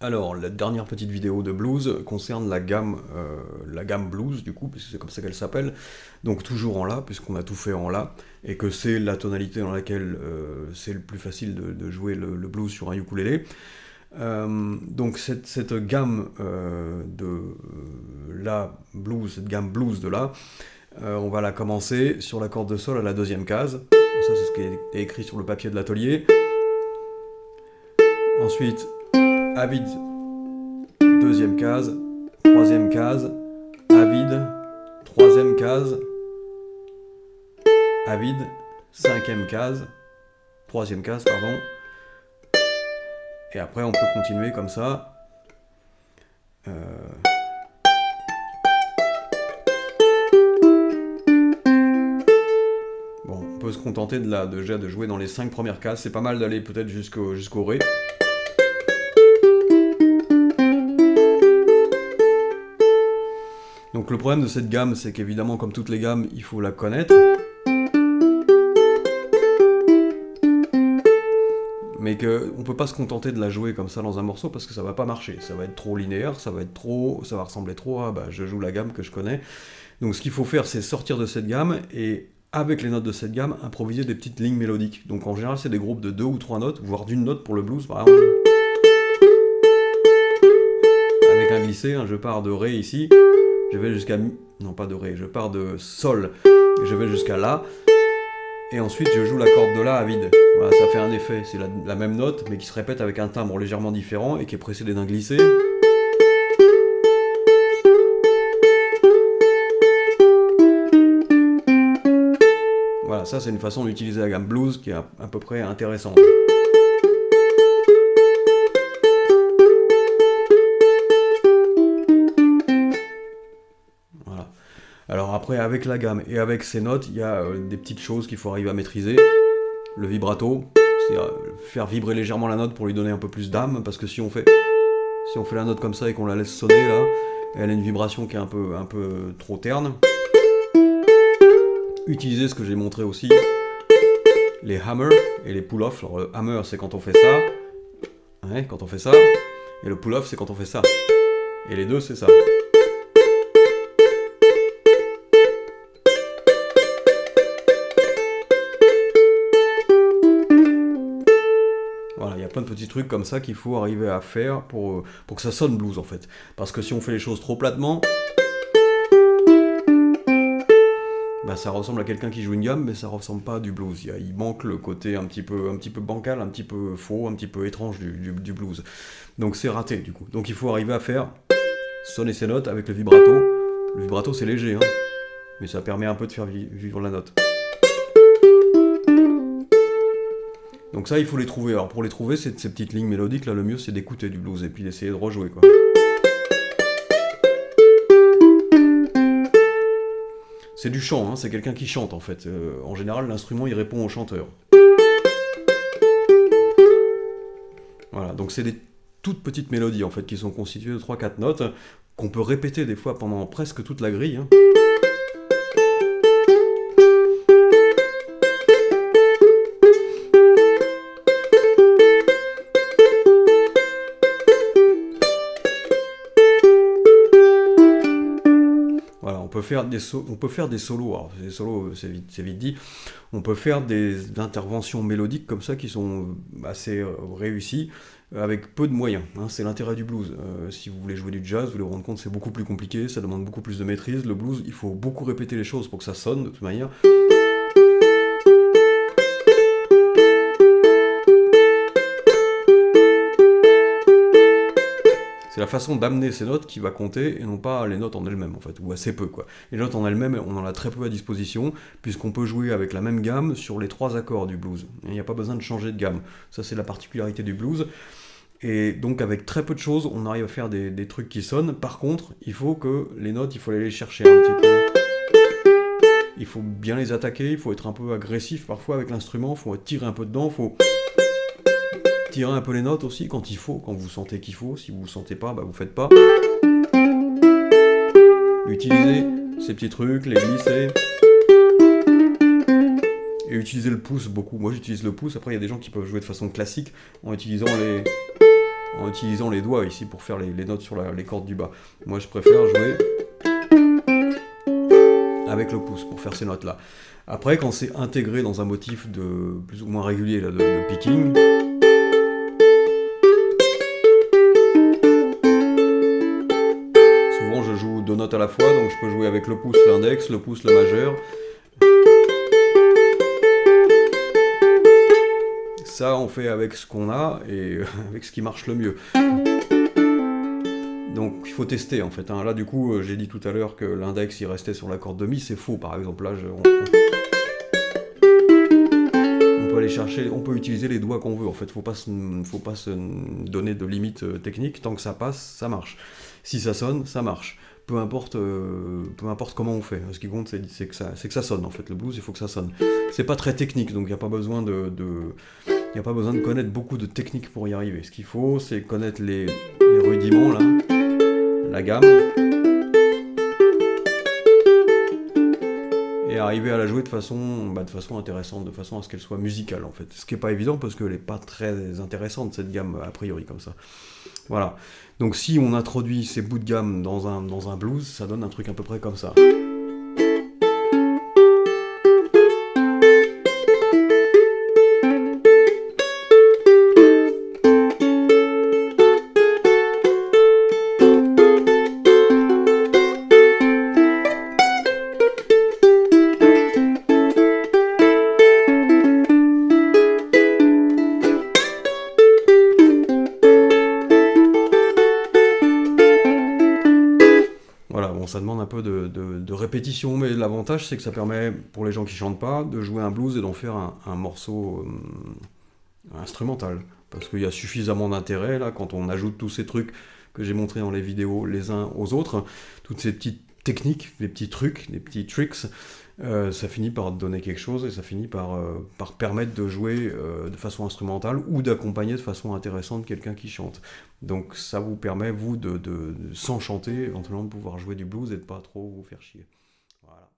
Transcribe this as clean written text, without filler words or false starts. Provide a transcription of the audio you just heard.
Alors, la dernière petite vidéo de blues concerne la gamme blues, du coup, puisque c'est comme ça qu'elle s'appelle. Donc toujours en La, puisqu'on a tout fait en La, et que c'est la tonalité dans laquelle c'est le plus facile de jouer le blues sur un ukulélé. Donc cette gamme de La blues, cette gamme blues de La, on va la commencer sur la corde de Sol à la deuxième case. Ça, c'est ce qui est écrit sur le papier de l'atelier. Ensuite, A vide, deuxième case, troisième case, A vide, troisième case, A vide, cinquième case, troisième case, pardon. Et après, on peut continuer comme ça. Bon, on peut se contenter déjà de jouer dans les 5 premières cases. C'est pas mal d'aller peut-être jusqu'au Ré. Donc le problème de cette gamme, c'est qu'évidemment, comme toutes les gammes, il faut la connaître. Mais qu'on ne peut pas se contenter de la jouer comme ça dans un morceau parce que ça va pas marcher. Ça va être trop linéaire, ça va ressembler trop à je joue la gamme que je connais. Donc ce qu'il faut faire, c'est sortir de cette gamme et avec les notes de cette gamme, improviser des petites lignes mélodiques. Donc en général, c'est des groupes de 2 ou 3 notes, voire d'une note pour le blues par exemple. Avec un glissé, je pars de Ré ici. Je vais jusqu'à... Non, pas de Ré, je pars de Sol, et je vais jusqu'à La, et ensuite je joue la corde de La à vide. Voilà, ça fait un effet, c'est la même note, mais qui se répète avec un timbre légèrement différent, et qui est précédé d'un glissé. Voilà, ça c'est une façon d'utiliser la gamme blues qui est à peu près intéressante. Alors après, avec la gamme et avec ces notes, il y a des petites choses qu'il faut arriver à maîtriser. Le vibrato, c'est faire vibrer légèrement la note pour lui donner un peu plus d'âme, parce que si on fait la note comme ça et qu'on la laisse sonner, là, elle a une vibration qui est un peu trop terne. Utiliser ce que j'ai montré aussi, les hammers et les pull-off. Alors le hammer, c'est quand on fait ça, et le pull-off, c'est quand on fait ça. Et les deux, c'est ça. Voilà, il y a plein de petits trucs comme ça qu'il faut arriver à faire pour que ça sonne blues en fait. Parce que si on fait les choses trop platement, ça ressemble à quelqu'un qui joue une gamme, mais ça ressemble pas à du blues. Il manque le côté un petit peu bancal, un petit peu faux, un petit peu étrange du blues. Donc c'est raté du coup. Donc il faut arriver à faire sonner ses notes avec le vibrato. Le vibrato c'est léger, mais ça permet un peu de faire vivre la note. Donc ça, il faut les trouver. Alors pour les trouver, ces petites lignes mélodiques, là, le mieux, c'est d'écouter du blues et puis d'essayer de rejouer, quoi. C'est du chant, c'est quelqu'un qui chante, en fait. En général, l'instrument, il répond au chanteur. Voilà, donc c'est des toutes petites mélodies, en fait, qui sont constituées de 3-4 notes, qu'on peut répéter des fois pendant presque toute la grille, Voilà, on peut faire des solos, alors des solos c'est vite dit, on peut faire des interventions mélodiques comme ça qui sont assez réussies, avec peu de moyens, c'est l'intérêt du blues. Si vous voulez jouer du jazz, vous allez vous rendre compte que c'est beaucoup plus compliqué, ça demande beaucoup plus de maîtrise. Le blues, il faut beaucoup répéter les choses pour que ça sonne de toute manière. C'est la façon d'amener ces notes qui va compter et non pas les notes en elles-mêmes en fait, ou assez peu quoi. Les notes en elles-mêmes, on en a très peu à disposition puisqu'on peut jouer avec la même gamme sur les 3 accords du blues. Il n'y a pas besoin de changer de gamme. Ça c'est la particularité du blues. Et donc avec très peu de choses, on arrive à faire des trucs qui sonnent. Par contre, il faut que les notes, il faut aller les chercher un petit peu. Il faut bien les attaquer, il faut être un peu agressif parfois avec l'instrument, il faut tirer un peu dedans, il faut tirer un peu les notes aussi quand il faut, quand vous sentez qu'il faut. Si vous ne sentez pas, vous faites pas. Utilisez ces petits trucs, les glisser. Et utiliser le pouce beaucoup. Moi j'utilise le pouce, après il y a des gens qui peuvent jouer de façon classique en utilisant en utilisant les doigts ici pour faire les notes sur les cordes du bas. Moi je préfère jouer avec le pouce pour faire ces notes-là. Après, quand c'est intégré dans un motif de plus ou moins régulier là, de picking, souvent je joue 2 notes à la fois, donc je peux jouer avec le pouce l'index, le pouce le majeur. Ça, on fait avec ce qu'on a et avec ce qui marche le mieux. Donc il faut tester en fait. Hein. Là du coup, j'ai dit tout à l'heure que l'index il restait sur la corde de mi, c'est faux par exemple. Là, on peut aller chercher, on peut utiliser les doigts qu'on veut. En fait, faut pas se donner de limites techniques. Tant que ça passe, ça marche. Si ça sonne, ça marche. Peu importe comment on fait. Ce qui compte, c'est que ça sonne en fait. Le blues, il faut que ça sonne. C'est pas très technique, donc il n'y a pas besoin il n'y a pas besoin de connaître beaucoup de techniques pour y arriver. Ce qu'il faut, c'est connaître les rudiments, là, la gamme, et arriver à la jouer de façon intéressante, de façon à ce qu'elle soit musicale, en fait. Ce qui n'est pas évident, parce qu'elle n'est pas très intéressante, cette gamme, a priori, comme ça. Voilà. Donc si on introduit ces bouts de gamme dans un blues, ça donne un truc à peu près comme ça. Voilà, bon, ça demande un peu de répétition, mais l'avantage c'est que ça permet, pour les gens qui chantent pas, de jouer un blues et d'en faire un morceau instrumental. Parce qu'il y a suffisamment d'intérêt, là, quand on ajoute tous ces trucs que j'ai montrés dans les vidéos les uns aux autres, toutes ces petites techniques, les petits trucs, les petits tricks, ça finit par donner quelque chose et ça finit par permettre de jouer de façon instrumentale ou d'accompagner de façon intéressante quelqu'un qui chante. Donc ça vous permet, vous, sans chanter, éventuellement de pouvoir jouer du blues et de pas trop vous faire chier. Voilà.